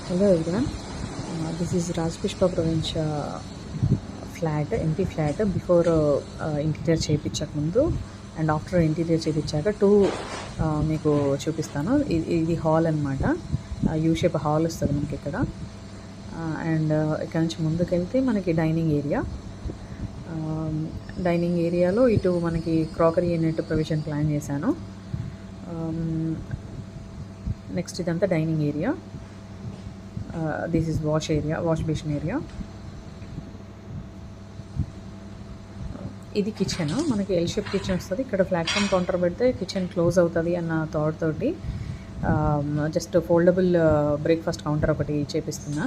Hello everyone. This is Rajpushpa Province flat, empty flat before interior చేయించక ముందు and after interior చేయించాక two మీకు చూపిస్తాను. ఇది hall అనమాట. U shape hall వస్తుంది మనకి ఇక్కడ. అండ్ ఇక్కడ నుంచి ముందుకెళ్తే మనకి డైనింగ్ ఏరియాలో ఇటు మనకి క్రాకరీ యూనిట్ ప్రొవిజన్ ప్లాన్ చేశాను. నెక్స్ట్ ఇదంతా dining area. This is wash basin area. ఇది కిచెన్, మనకి ఎల్ షేప్ కిచెన్ వస్తుంది. ఇక్కడ ప్లాట్ఫామ్ కౌంటర్ పెడితే కిచెన్ క్లోజ్ అవుతుంది అన్న థాట్ తోటి జస్ట్ ఫోల్డబుల్ బ్రేక్ఫాస్ట్ కౌంటర్ ఒకటి చేపిస్తున్నా.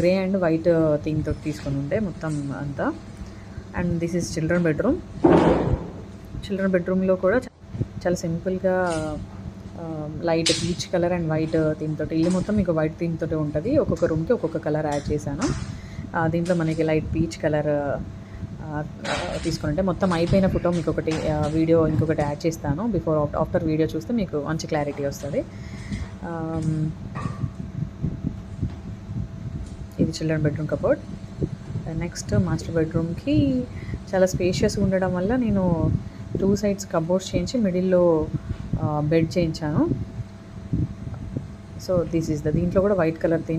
గ్రే అండ్ వైట్ థీమ్ తోటి తీసుకొని ఉండే మొత్తం అంతా. అండ్ దిస్ ఈజ్ చిల్డ్రన్ బెడ్రూమ్లో కూడా చాలా సింపుల్గా light peach colour and white theme తోటి, ఇల్లు మొత్తం మీకు వైట్ థీమ్ తోటి ఉంటుంది. ఒక్కొక్క రూమ్కి ఒక్కొక్క కలర్ యాడ్ చేశాను. దీంట్లో మనకి లైట్ పీచ్ కలర్ తీసుకుంటే మొత్తం అయిపోయిన ఫోటో మీకు ఒకటి వీడియో ఇంకొకటి యాడ్ చేస్తాను. ఆఫ్టర్ వీడియో చూస్తే మీకు మంచి క్లారిటీ వస్తుంది. ఇది children bedroom cupboard. Next master బెడ్రూమ్కి చాలా స్పేషియస్గా ఉండడం వల్ల నేను 2 సైడ్స్ కబోర్డ్స్ చేయించి మిడిల్లో బెడ్ చేయించాను. సో దిస్ ఈజ్ దీంట్లో కూడా వైట్ కలర్ థీమ్.